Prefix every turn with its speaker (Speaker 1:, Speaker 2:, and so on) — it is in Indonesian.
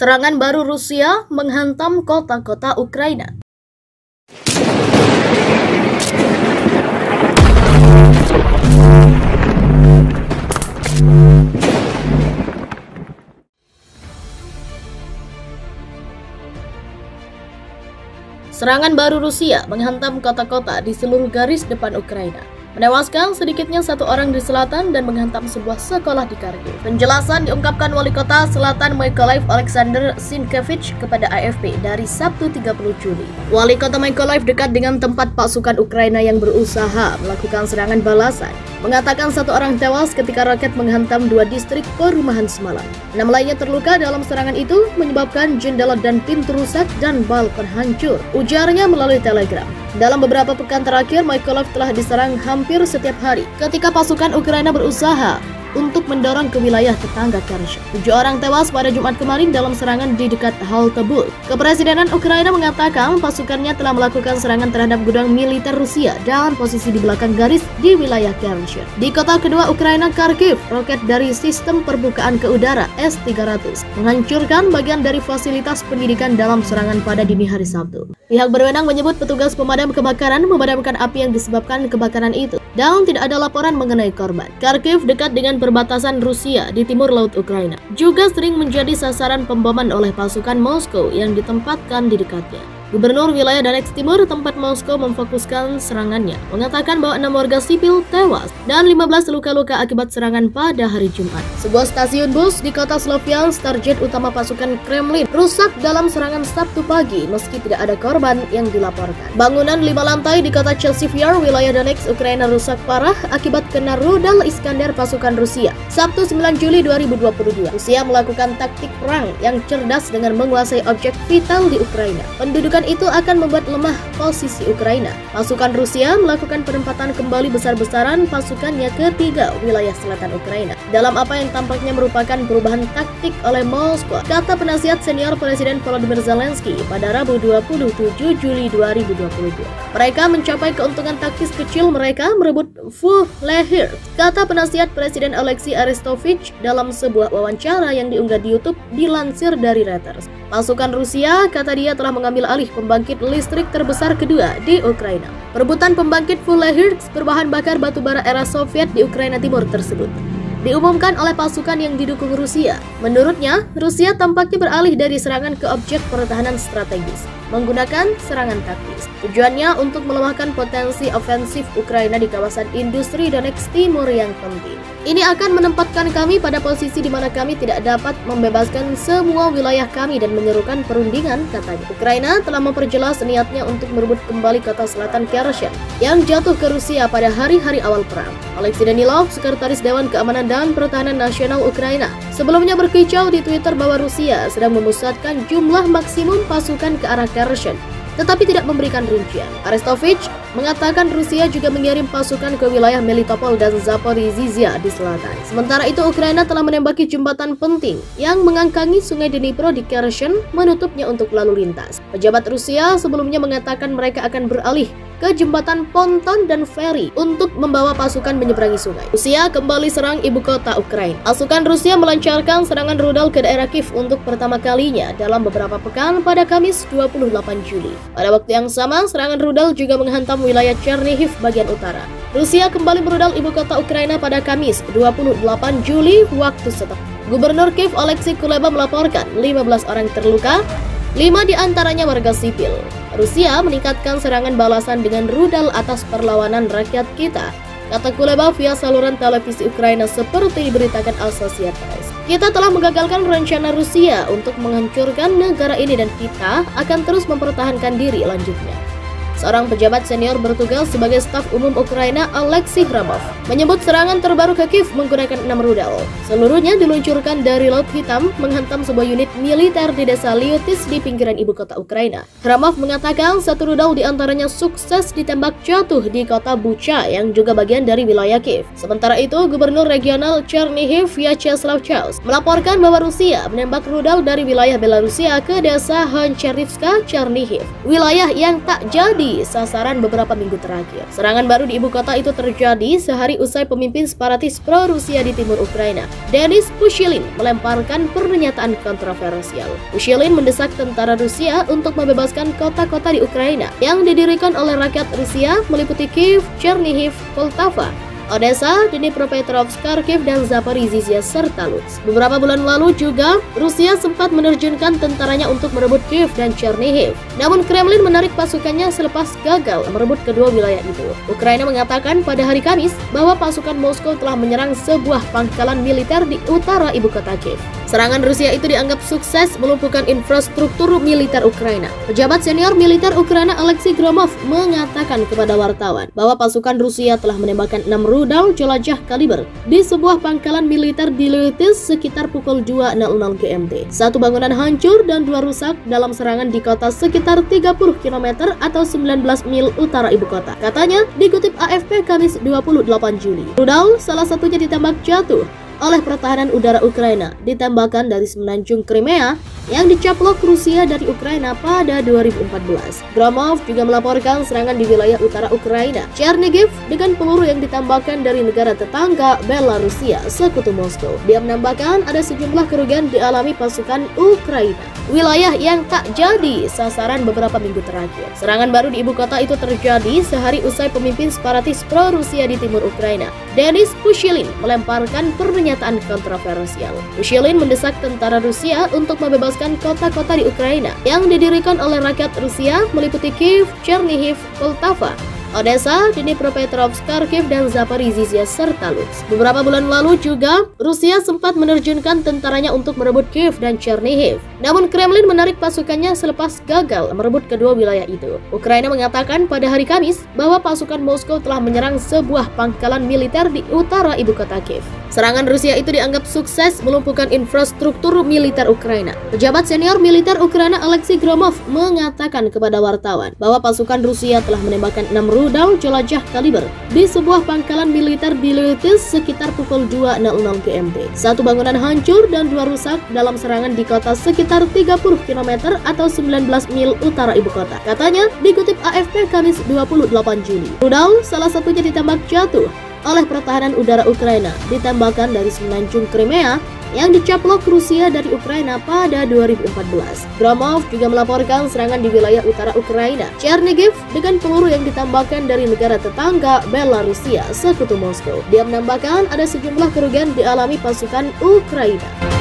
Speaker 1: Serangan baru Rusia menghantam kota-kota Ukraina. Serangan baru Rusia menghantam kota-kota di seluruh garis depan Ukraina, menewaskan sedikitnya satu orang di selatan dan menghantam sebuah sekolah di Kharkiv. Penjelasan diungkapkan Wali Kota Selatan Mykolaiv Alexander Sienkiewicz kepada AFP dari Sabtu 30 Juli. Wali Kota Mykolaiv dekat dengan tempat pasukan Ukraina yang berusaha melakukan serangan balasan, mengatakan satu orang tewas ketika roket menghantam dua distrik perumahan semalam. 6 lainnya terluka dalam serangan itu, menyebabkan jendela dan pintu rusak dan balkon hancur, ujarnya melalui Telegram. Dalam beberapa pekan terakhir, Mykolaiv telah diserang hampir setiap hari ketika pasukan Ukraina berusaha untuk mendorong ke wilayah tetangga Kherson. 7 orang tewas pada Jumat kemarin dalam serangan di dekat halte bus. Kepresidenan Ukraina mengatakan pasukannya telah melakukan serangan terhadap gudang militer Rusia dan posisi di belakang garis di wilayah Kherson. Di kota kedua Ukraina, Kharkiv, roket dari sistem permukaan ke udara S-300 menghancurkan bagian dari fasilitas pendidikan dalam serangan pada dini hari Sabtu. Pihak berwenang menyebut petugas pemadam kebakaran memadamkan api yang disebabkan kebakaran itu dan tidak ada laporan mengenai korban. Kharkiv dekat dengan perbatasan Rusia di timur laut Ukraina, juga sering menjadi sasaran pemboman oleh pasukan Moskow yang ditempatkan di dekatnya. Gubernur wilayah Donetsk Timur, tempat Moskow memfokuskan serangannya, mengatakan bahwa 6 warga sipil tewas dan 15 luka-luka akibat serangan pada hari Jumat. Sebuah stasiun bus di kota Sloviansk, target utama pasukan Kremlin, rusak dalam serangan Sabtu pagi meski tidak ada korban yang dilaporkan. Bangunan 5 lantai di kota Chasiv-Yar, wilayah Donetsk, Ukraina rusak parah akibat kena rudal Iskander pasukan Rusia. Sabtu 9 Juli 2022, Rusia melakukan taktik perang yang cerdas dengan menguasai objek vital di Ukraina. Pendudukan itu akan membuat lemah posisi Ukraina. Pasukan Rusia melakukan penempatan kembali besar-besaran pasukannya ke 3 wilayah selatan Ukraina dalam apa yang tampaknya merupakan perubahan taktik oleh Moskow, kata penasihat senior Presiden Volodymyr Zelensky pada Rabu 27 Juli 2022. Mereka mencapai keuntungan taktis kecil mereka merebut Vuhledar, kata penasihat Presiden Alexei Arestovich dalam sebuah wawancara yang diunggah di YouTube dilansir dari Reuters. Pasukan Rusia, kata dia, telah mengambil alih pembangkit listrik terbesar kedua di Ukraina. Perebutan pembangkit Vuhledar berbahan bakar batubara era Soviet di Ukraina Timur tersebut diumumkan oleh pasukan yang didukung Rusia. Menurutnya, Rusia tampaknya beralih dari serangan ke objek pertahanan strategis menggunakan serangan taktis. Tujuannya untuk melemahkan potensi ofensif Ukraina di kawasan industri Donetsk Timur yang penting. Ini akan menempatkan kami pada posisi di mana kami tidak dapat membebaskan semua wilayah kami dan menyerukan perundingan, katanya. Ukraina telah memperjelas niatnya untuk merebut kembali kota selatan Kherson yang jatuh ke Rusia pada hari-hari awal perang. Alexei Danilov, Sekretaris Dewan Keamanan dan Pertahanan Nasional Ukraina, sebelumnya berkicau di Twitter bahwa Rusia sedang memusatkan jumlah maksimum pasukan ke arah Kherson, tetapi tidak memberikan rincian. Arestovich mengatakan Rusia juga mengirim pasukan ke wilayah Melitopol dan Zaporizhzhia di selatan. Sementara itu, Ukraina telah menembaki jembatan penting yang mengangkangi sungai Dnipro di Kherson, menutupnya untuk lalu lintas. Pejabat Rusia sebelumnya mengatakan mereka akan beralih ke jembatan ponton dan feri untuk membawa pasukan menyeberangi sungai. Rusia kembali serang ibu kota Ukraina. Pasukan Rusia melancarkan serangan rudal ke daerah Kiev untuk pertama kalinya dalam beberapa pekan pada Kamis 28 Juli. Pada waktu yang sama, serangan rudal juga menghantam wilayah Chernihiv bagian utara. Rusia kembali merudal ibu kota Ukraina pada Kamis 28 Juli waktu setempat. Gubernur Kiev Oleksiy Kuleba melaporkan 15 orang terluka, 5 diantaranya warga sipil. Rusia meningkatkan serangan balasan dengan rudal atas perlawanan rakyat kita, kata Kuleba via saluran televisi Ukraina seperti diberitakan Associated Press. Kita telah menggagalkan rencana Rusia untuk menghancurkan negara ini dan kita akan terus mempertahankan diri, lanjutnya. Seorang pejabat senior bertugas sebagai staf umum Ukraina, Alexei Hramov, menyebut serangan terbaru ke Kiev menggunakan 6 rudal. Seluruhnya diluncurkan dari Laut Hitam, menghantam sebuah unit militer di desa Lyutis di pinggiran ibu kota Ukraina. Hramov mengatakan satu rudal diantaranya sukses ditembak jatuh di kota Bucha yang juga bagian dari wilayah Kiev. Sementara itu, Gubernur Regional Chernihiv Vyacheslav Chaus melaporkan bahwa Rusia menembak rudal dari wilayah Belarusia ke desa Honcherivska, Chernihiv, wilayah yang tak jadi jadi sasaran beberapa minggu terakhir. Serangan baru di ibu kota itu terjadi sehari usai pemimpin separatis pro-Rusia di timur Ukraina, Denis Pushilin, melemparkan pernyataan kontroversial. Pushilin mendesak tentara Rusia untuk membebaskan kota-kota di Ukraina yang didirikan oleh rakyat Rusia meliputi Kiev, Chernihiv, Poltava, Odessa, Dnipropetrovsk, Kharkiv, dan Zaporizhzhia serta Lutsk. Beberapa bulan lalu juga, Rusia sempat menerjunkan tentaranya untuk merebut Kiev dan Chernihiv. Namun Kremlin menarik pasukannya selepas gagal merebut kedua wilayah itu. Ukraina mengatakan pada hari Kamis bahwa pasukan Moskow telah menyerang sebuah pangkalan militer di utara ibu kota Kiev. Serangan Rusia itu dianggap sukses melumpuhkan infrastruktur militer Ukraina. Pejabat senior militer Ukraina Alexei Gromov mengatakan kepada wartawan bahwa pasukan Rusia telah menembakkan 6 rudal jelajah kaliber di sebuah pangkalan militer di Lutsk sekitar pukul 2.00 GMT. Satu bangunan hancur dan 2 rusak dalam serangan di kota sekitar 30 km atau 19 mil utara ibu kota. Katanya dikutip AFP Kamis 28 Juli. Rudal salah satunya ditembak jatuh oleh pertahanan udara Ukraina, ditembakkan dari semenanjung Crimea yang dicaplok Rusia dari Ukraina pada 2014. Gromov juga melaporkan serangan di wilayah utara Ukraina, Chernihiv, dengan peluru yang ditembakkan dari negara tetangga Belarusia, sekutu Moskow. Dia menambahkan ada sejumlah kerugian dialami pasukan Ukraina, wilayah yang tak jadi sasaran beberapa minggu terakhir. Serangan baru di ibu kota itu terjadi sehari usai pemimpin separatis pro-Rusia di timur Ukraina, Denis Pushilin, melemparkan pernyataan kontroversial. Pushilin mendesak tentara Rusia untuk membebaskan kota-kota di Ukraina yang didirikan oleh rakyat Rusia meliputi Kiev, Chernihiv, Poltava, Odessa, Dnipropetrovsk, Kharkiv, dan Zaporizhzhia serta Lutsk. Beberapa bulan lalu juga, Rusia sempat menerjunkan tentaranya untuk merebut Kiev dan Chernihiv. Namun Kremlin menarik pasukannya selepas gagal merebut kedua wilayah itu. Ukraina mengatakan pada hari Kamis bahwa pasukan Moskow telah menyerang sebuah pangkalan militer di utara ibu kota Kiev. Serangan Rusia itu dianggap sukses melumpuhkan infrastruktur militer Ukraina. Pejabat senior militer Ukraina Alexei Gromov mengatakan kepada wartawan bahwa pasukan Rusia telah menembakkan 6 rudal jelajah kaliber di sebuah pangkalan militer di Lutsk sekitar pukul 2.00 GMT. Satu bangunan hancur dan 2 rusak dalam serangan di kota sekitar 30 km atau 19 mil utara ibu kota. Katanya dikutip AFP Kamis 28 Juli. Rudal salah satunya ditembak jatuh oleh pertahanan udara Ukraina, ditembakkan dari semenanjung Crimea yang dicaplok Rusia dari Ukraina pada 2014. Gromov juga melaporkan serangan di wilayah utara Ukraina, Chernihiv, dengan peluru yang ditembakkan dari negara tetangga Belarusia, sekutu Moskow. Dia menambahkan ada sejumlah kerugian dialami pasukan Ukraina.